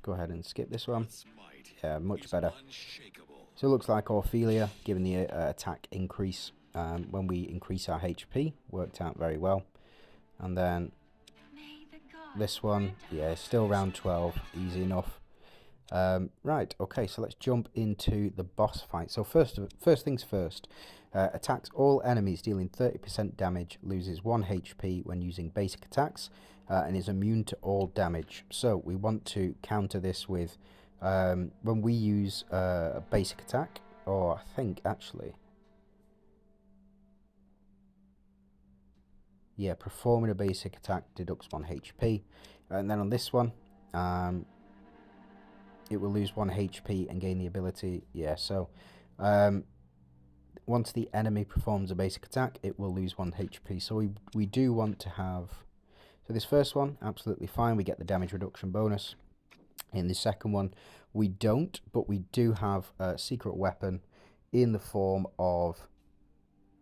go ahead and skip this one. Yeah, much better. So it looks like Ophelia, given the attack increase when we increase our HP, worked out very well. And then this one, yeah, still round 12, easy enough. Right, okay, so let's jump into the boss fight. So first things first, attacks all enemies dealing 30% damage, loses 1 HP when using basic attacks, and is immune to all damage. So we want to counter this with, when we use a basic attack, or I think actually, yeah, performing a basic attack deducts 1 HP, and then on this one, it will lose 1 HP and gain the ability, yeah, so once the enemy performs a basic attack, it will lose 1 HP. So we do want to have, so this first one, absolutely fine, we get the damage reduction bonus. In the second one, we don't, but we do have a secret weapon in the form of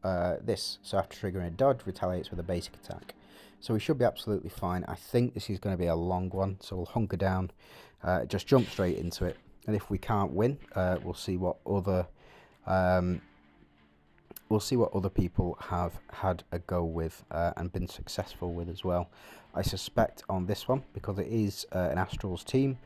this. So after triggering a dodge, retaliates with a basic attack. So we should be absolutely fine. I think this is going to be a long one, so we'll hunker down, just jump straight into it. And if we can't win, we'll see what other people have had a go with and been successful with as well. I suspect on this one, because it is an Astrals team,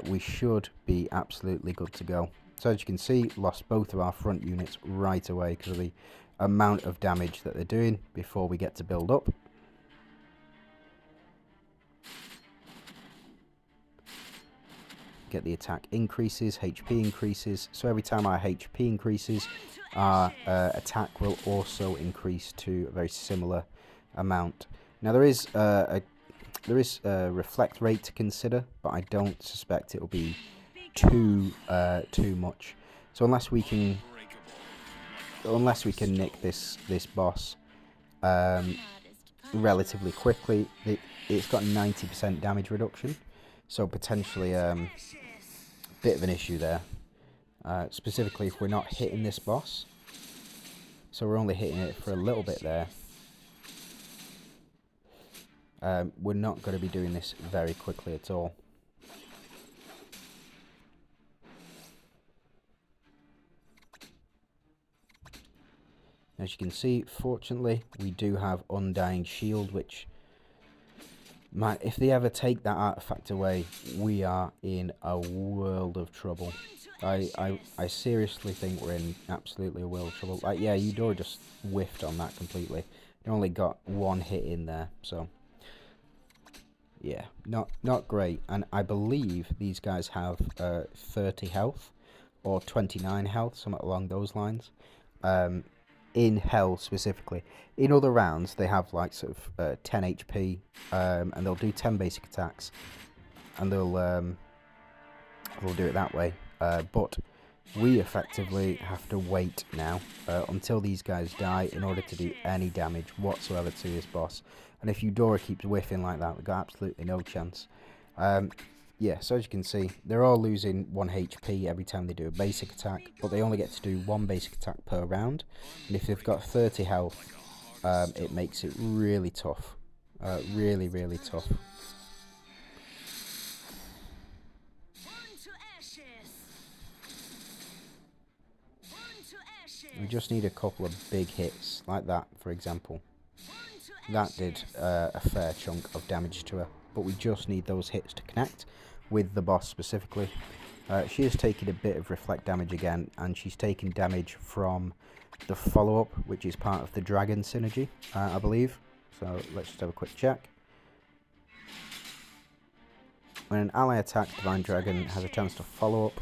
we should be absolutely good to go. So as you can see, lost both of our front units right away because of the amount of damage that they're doing before we get to build up. Get the attack increases, HP increases, so every time our HP increases, our attack will also increase to a very similar amount. Now there is a reflect rate to consider, but I don't suspect it will be too much. So unless we can nick this boss relatively quickly, it's got 90% damage reduction, so potentially bit of an issue there, specifically if we're not hitting this boss. So we're only hitting it for a little bit there. We're not going to be doing this very quickly at all. As you can see, fortunately, we do have Undying Shield, which, if they ever take that artifact away, we are in a world of trouble. I seriously think we're in absolutely a world of trouble. Like, yeah, Eudora just whiffed on that completely. They only got 1 hit in there, so yeah, not great. And I believe these guys have 30 health or 29 health, something along those lines. In Hell specifically. In other rounds, they have like sort of 10 HP, and they'll do 10 basic attacks, and they'll do it that way. But we effectively have to wait now until these guys die in order to do any damage whatsoever to this boss. And if Eudora keeps whiffing like that, we've got absolutely no chance. Yeah, so as you can see, they're all losing 1 HP every time they do a basic attack, but they only get to do 1 basic attack per round. And if they've got 30 health, it makes it really tough. Really, really tough. We just need a couple of big hits, like that, for example. That did a fair chunk of damage to her, but we just need those hits to connect with the boss specifically. She is taking a bit of reflect damage again, and she's taking damage from the follow-up, which is part of the dragon synergy, I believe. So let's just have a quick check. When an ally attacks, Divine Dragon has a chance to follow up.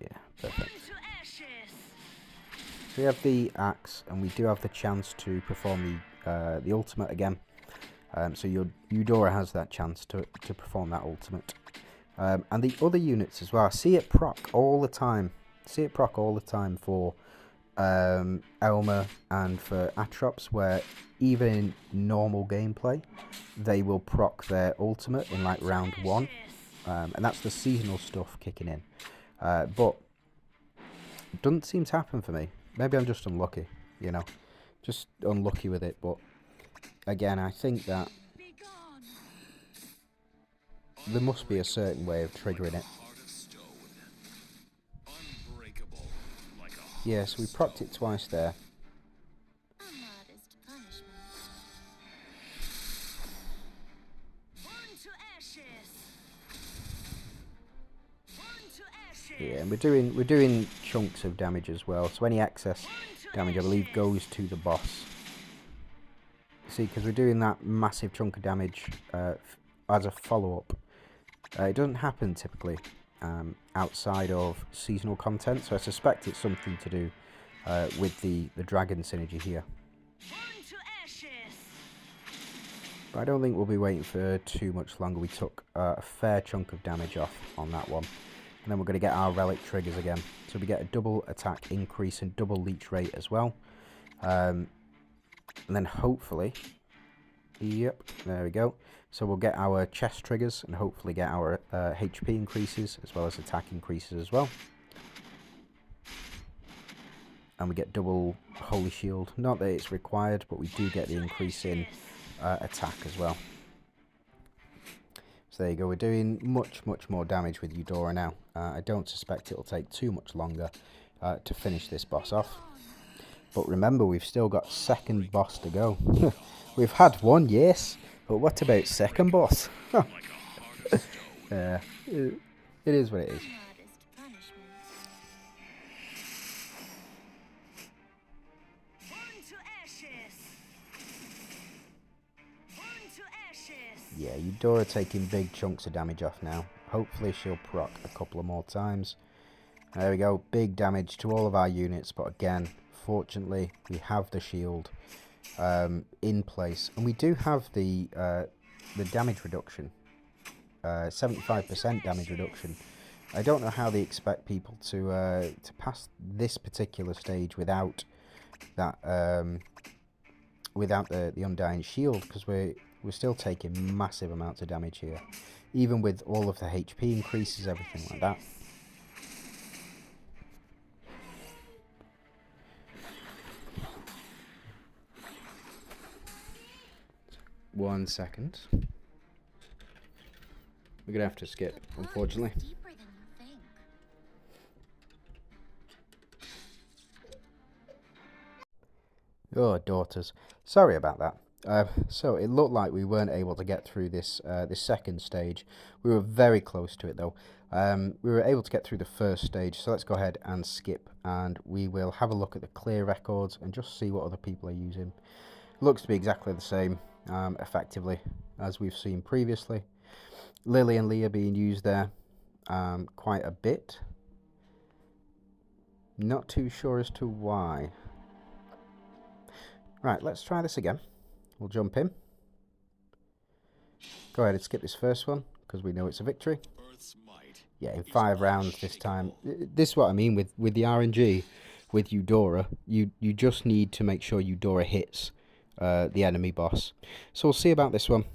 Yeah, perfect. So we have the axe, and we do have the chance to perform the ultimate again. So Eudora has that chance to perform that ultimate. And the other units as well. I see it proc all the time. For Elmer and for Atrops, where even in normal gameplay, they will proc their ultimate in like round 1. And that's the seasonal stuff kicking in. But it doesn't seem to happen for me. Maybe I'm just unlucky, you know. Just unlucky with it, but again, I think that there must be a certain way of triggering it. Yeah, so we procced it twice there. Yeah, and we're doing chunks of damage as well. So any excess damage, I believe, goes to the boss. See, because we're doing that massive chunk of damage as a follow-up. It doesn't happen typically outside of seasonal content, so I suspect it's something to do with the dragon synergy here. But I don't think we'll be waiting for too much longer. We took a fair chunk of damage off on that one. And then we're going to get our relic triggers again. So we get a double attack increase and double leech rate as well. And then hopefully... Yep, there we go. So we'll get our chest triggers and hopefully get our HP increases as well as attack increases as well. And we get double holy shield. Not that it's required, but we do get the increase in attack as well. So there you go, we're doing much more damage with Eudora now. I don't suspect it'll take too much longer to finish this boss off. But remember, we've still got second boss to go. We've had one, yes, but what about second boss? Yeah, it is what it is. Yeah, Eudora taking big chunks of damage off now. Hopefully she'll proc a couple of more times. There we go, big damage to all of our units, but again, fortunately, we have the shield in place. And we do have the damage reduction, 75% damage reduction. I don't know how they expect people to pass this particular stage without that, without the Undying Shield, because we're still taking massive amounts of damage here, even with all of the HP increases, everything like that. One second. We're gonna have to skip, unfortunately. Oh, daughters. Sorry about that. So it looked like we weren't able to get through this this second stage. We were very close to it though. We were able to get through the first stage, so let's go ahead and skip, and we will have a look at the clear records and just see what other people are using. It looks to be exactly the same, effectively, as we've seen previously. Lily and Leah being used there quite a bit. Not too sure as to why. Right, let's try this again. We'll jump in. Go ahead and skip this first one, because we know it's a victory. Yeah, in 5 rounds this time. This is what I mean with the RNG, with Eudora. You just need to make sure Eudora hits the enemy boss. So we'll see about this one.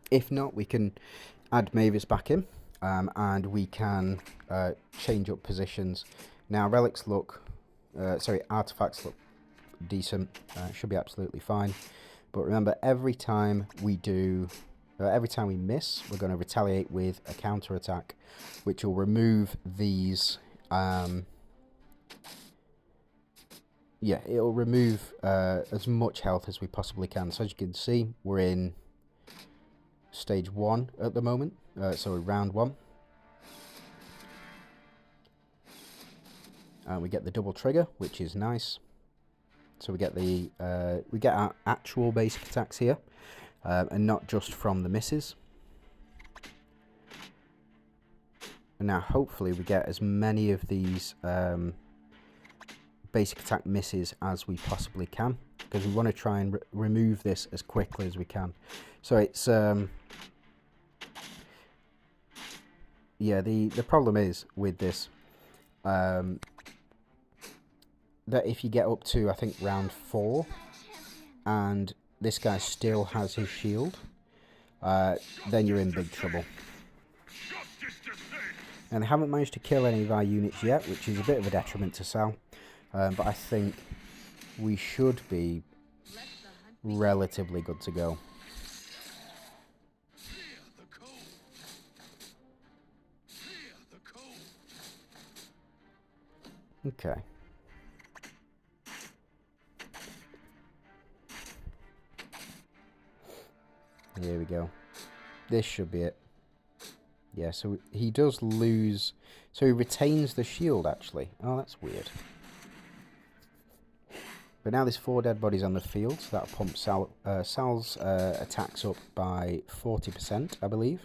If not, we can add Mavis back in, and we can change up positions. Now, relics look... artifacts look decent. Should be absolutely fine. But remember, every time we miss, we're going to retaliate with a counter attack, which will remove these. Yeah, it'll remove as much health as we possibly can. So as you can see, we're in stage 1 at the moment. So round 1. We get the double trigger, which is nice. So we get our actual basic attacks here, and not just from the misses. And now hopefully we get as many of these basic attack misses as we possibly can, because we want to try and remove this as quickly as we can. So it's yeah, the problem is with this that if you get up to, I think, round 4 and this guy still has his shield, then you're in big trouble. And they haven't managed to kill any of our units yet, which is a bit of a detriment to Sal, but I think we should be relatively good to go. Okay. Here we go. This should be it. Yeah, so he does lose... So he retains the shield, actually. Oh, that's weird. But now there's 4 dead bodies on the field, so that'll pump Sal's attacks up by 40%, I believe.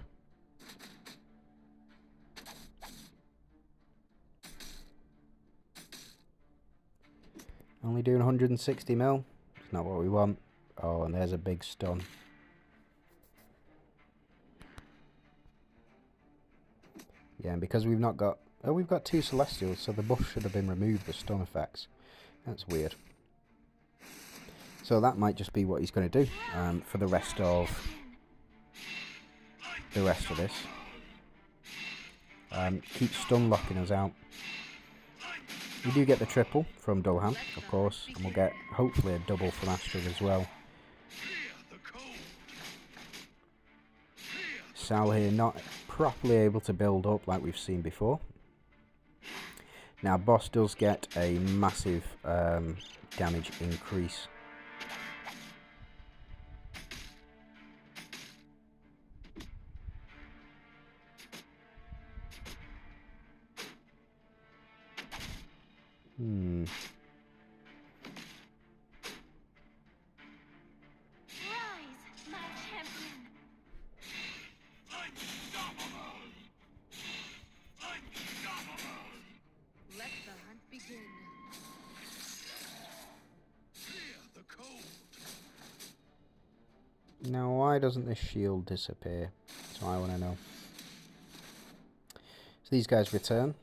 Only doing 160 mil. It's not what we want. Oh, and there's a big stun. Yeah, and because we've not got... Oh, we've got 2 Celestials, so the buff should have been removed, the stun effects. That's weird. So that might just be what he's going to do for the rest of this. Keep stun locking us out. We do get the triple from Dullahan, of course, and we'll get hopefully a double from Astrid as well. Sal here not properly able to build up like we've seen before. Now boss does get a massive damage increase. Rise, my champion. Unstoppable. Unstoppable. Let the hunt begin. Fear the cold. Now, why doesn't this shield disappear? That's what I want to know. So these guys return.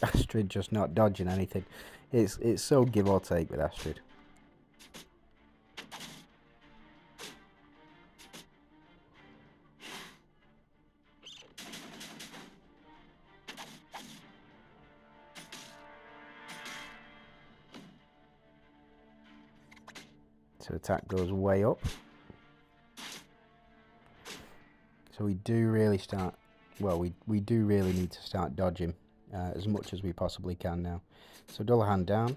Astrid just not dodging anything. It's so give or take with Astrid. So attack goes way up. So we do really start... Well, we do really need to start dodging as much as we possibly can now. So Dullahan down.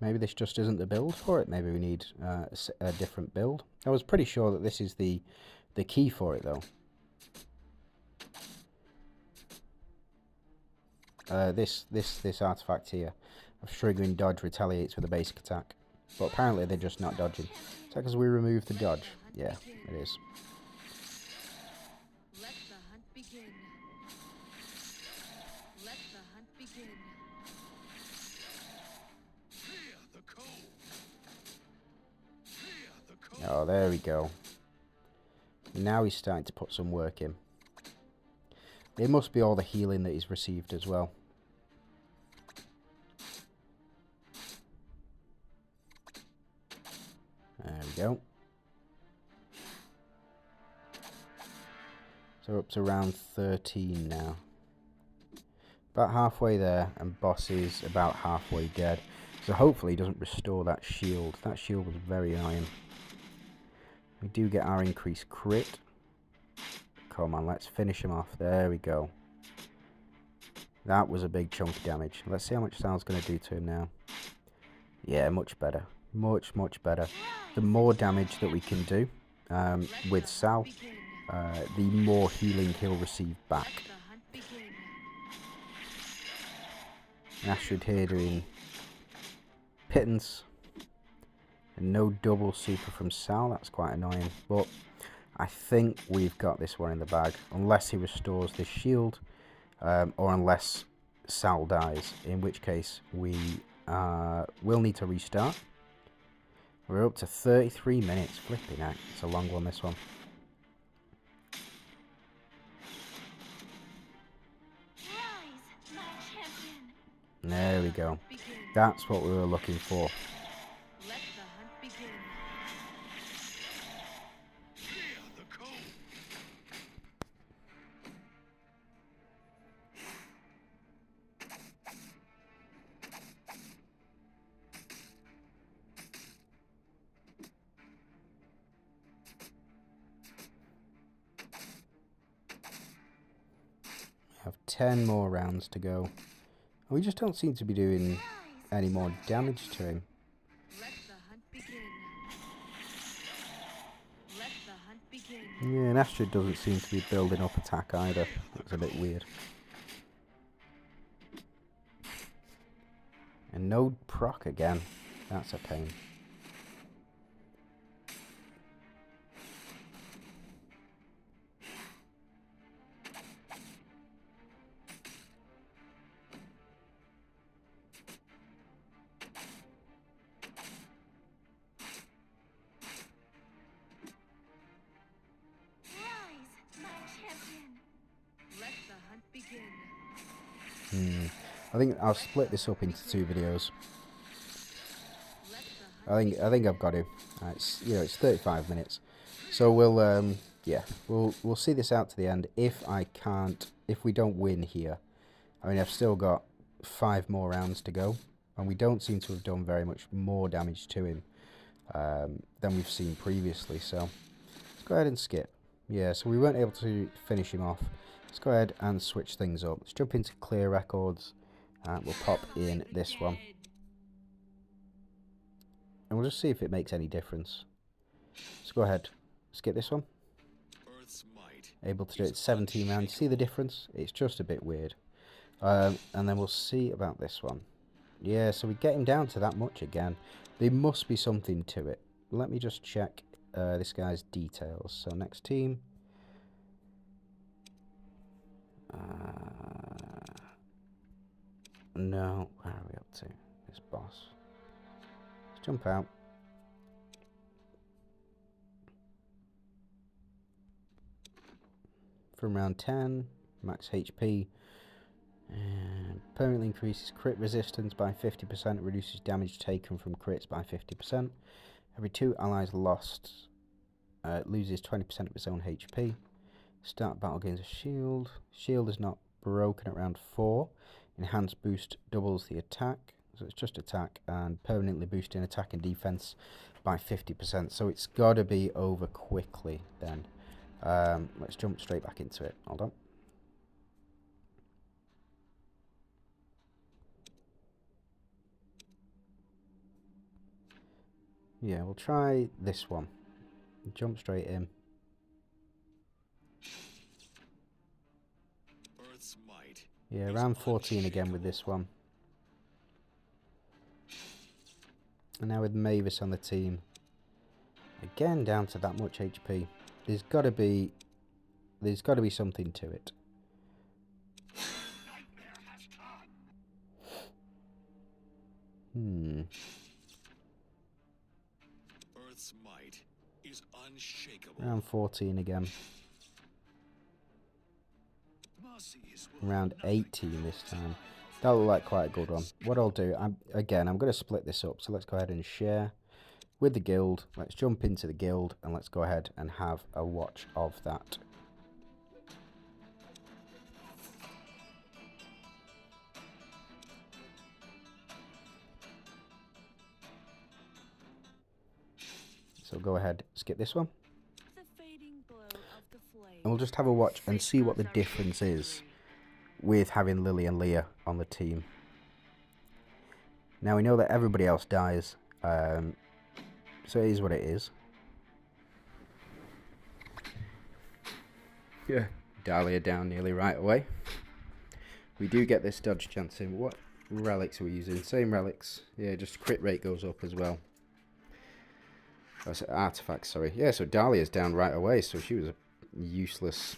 Maybe this just isn't the build for it. Maybe we need a different build. I was pretty sure that this is the key for it, though. This artifact here of triggering dodge retaliates with a basic attack. But apparently they're just not dodging. Is that because we removed the dodge? Yeah, it is. Let the hunt begin. Let the hunt begin. Fear the cold. Fear the cold. Oh, there we go. Now he's starting to put some work in. It must be all the healing that he's received as well. There we go. So we're up to round 13 now. About halfway there, and boss is about halfway dead. So hopefully he doesn't restore that shield. That shield was very annoying. We do get our increased crit. Come on, let's finish him off. There we go. That was a big chunk of damage. Let's see how much Sal's going to do to him now. Yeah, much better. Much, much better. The more damage that we can do with Sal, the more healing he'll receive back. Astrid here doing pittance. And no double super from Sal. That's quite annoying. But I think we've got this one in the bag. Unless he restores this shield. Or unless Sal dies. In which case we will need to restart. We're up to 33 minutes. Flipping heck. It's a long one, this one. Rise, my champion. There we go. That's what we were looking for. Let the hunt begin. Fear the cold. 10 more rounds to go. We just don't seem to be doing any more damage to him. Let the hunt begin. Let the hunt begin. Yeah, and Astrid doesn't seem to be building up attack either. That's a bit weird. And no proc again. That's a pain. I think I'll split this up into 2 videos. I think I've got him. It's, you know, it's 35 minutes, so we'll yeah, we'll see this out to the end. If we don't win here, I mean, I've still got 5 more rounds to go, and we don't seem to have done very much more damage to him than we've seen previously. So let's go ahead and skip. Yeah, so we weren't able to finish him off. Let's go ahead and switch things up. Let's jump into clear records. We'll pop in this one. And we'll just see if it makes any difference. Let's go ahead. Skip this one. Able to do it 17 rounds. See the difference? It's just a bit weird. And then we'll see about this one. Yeah, so we get him down to that much again. There must be something to it. Let me just check this guy's details. So next team. No, where are we up to? This boss. Let's jump out. From round 10, max HP. And permanently increases crit resistance by 50%, reduces damage taken from crits by 50%. Every 2 allies lost, loses 20% of its own HP. Start battle gains a shield. Shield is not broken at round 4. Enhanced boost doubles the attack, so it's just attack, and permanently boosting attack and defense by 50%. So it's got to be over quickly then. Let's jump straight back into it. Hold on. Yeah, we'll try this one. Jump straight in. Yeah, round 14 again with this one. And now with Mavis on the team. Again down to that much HP. There's got to be something to it. Earth's might is unshakable. Round 14 again. Round 18 this time. That looked like quite a good one. What I'll do, I'm going to split this up. So let's go ahead and share with the guild. Let's jump into the guild and let's go ahead and have a watch of that. So go ahead, skip this one. And we'll just have a watch and see what the difference is with having Lily and Leah on the team. Now we know that everybody else dies, so it is what it is. Yeah, Dahlia down nearly right away. We do get this dodge chance in. What relics are we using? Same relics. Yeah, just crit rate goes up as well. Oh, so artifacts, sorry. Yeah, so Dahlia's down right away, so she was useless.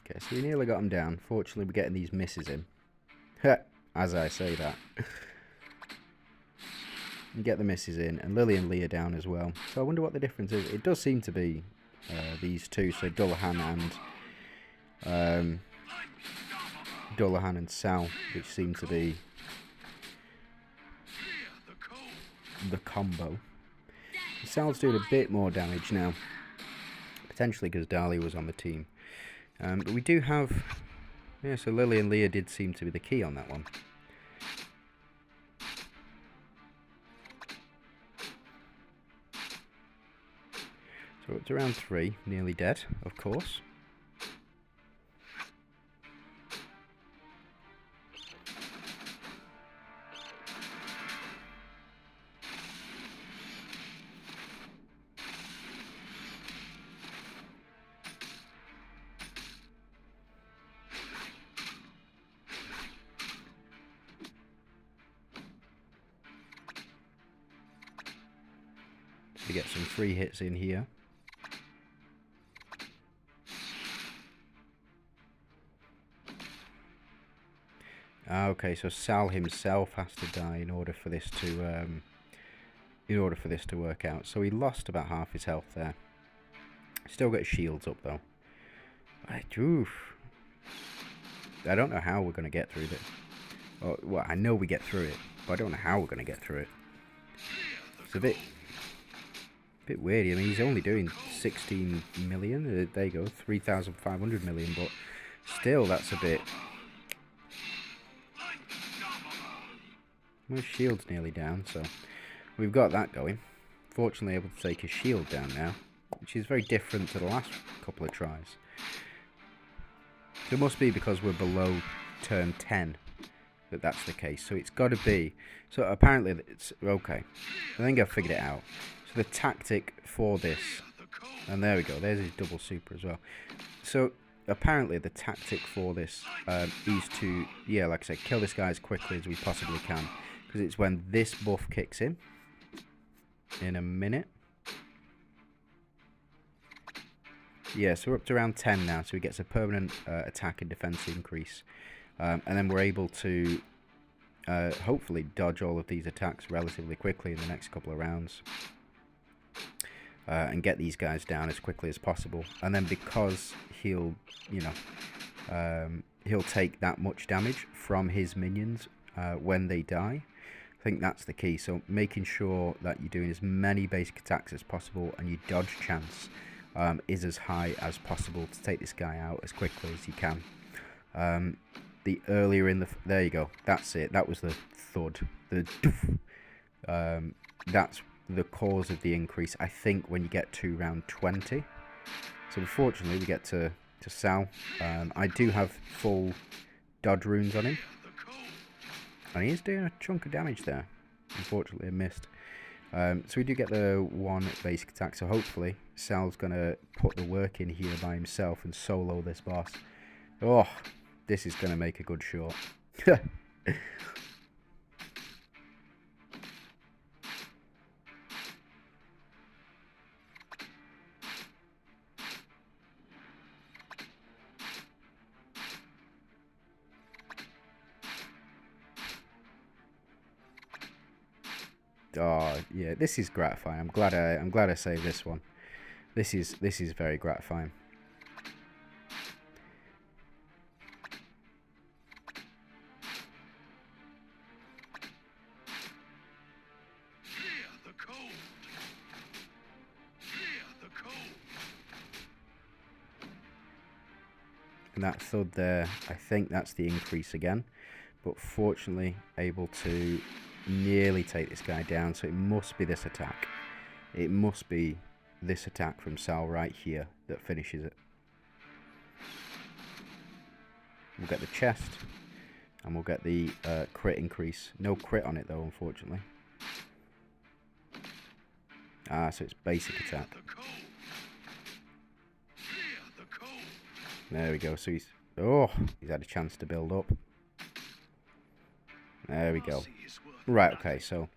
Okay, so we nearly got him down. Fortunately, we're getting these misses in. As I say that. You get the misses in, and Lily and Leah down as well. So I wonder what the difference is. It does seem to be these two, so Dullahan and Sal, which seem to be the combo. Sal's doing a bit more damage now, potentially because Dali was on the team. But we do have, yeah, so Lily and Leah did seem to be the key on that one. So up to round 3, nearly dead, of course. To get some free hits in here. Okay, so Sal himself has to die in order for this to work out. So he lost about half his health there. Still got his shields up though. I don't know how we're gonna get through this. Oh, well, I know we get through it, but I don't know how we're gonna get through it. It's a bit weird. I mean, he's only doing 16 million. There you go, 3,500 million, but still, that's a bit. My shield's nearly down, so we've got that going. Fortunately, able to take his shield down now, which is very different to the last couple of tries. So it must be because we're below turn 10 that that's the case. So it's got to be. So apparently it's okay. I think I've figured it out. So the tactic for this, and there we go. There's his double super as well. So apparently the tactic for this is to, yeah, like I said, kill this guy as quickly as we possibly can. Because it's when this buff kicks in a minute. Yeah, so we're up to round 10 now, so he gets a permanent attack and defense increase. And then we're able to hopefully dodge all of these attacks relatively quickly in the next couple of rounds. And get these guys down as quickly as possible. And then because he'll, you know, he'll take that much damage from his minions when they die. I think that's the key. So making sure that you're doing as many basic attacks as possible and your dodge chance is as high as possible to take this guy out as quickly as you can. The earlier in the... there you go. That's it. That was the thud. The that's the cause of the increase, I think, when you get to round 20. So unfortunately, we get to Sal. I do have full dodge runes on him. And he is doing a chunk of damage there. Unfortunately, I missed. So we do get the one basic attack. So hopefully, Sal's going to put the work in here by himself and solo this boss. Oh, this is going to make a good shot. Oh yeah, this is gratifying. I'm glad I saved this one. This is very gratifying. And that thud there, I think that's the increase again. But fortunately, able to nearly take this guy down. So it must be this attack. It must be this attack from Sal right here that finishes it. We'll get the chest. And we'll get the crit increase. No crit on it though, unfortunately. Ah, so it's basic attack. There we go. So he's had a chance to build up. There we go. Right, okay, so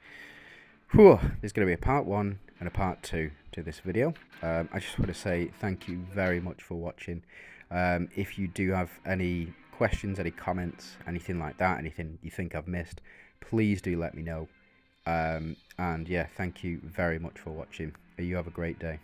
there's going to be a part 1 and a part 2 to this video. I just want to say thank you very much for watching. If you do have any questions, any comments, anything like that, anything you think I've missed, please do let me know. And yeah, thank you very much for watching. You have a great day.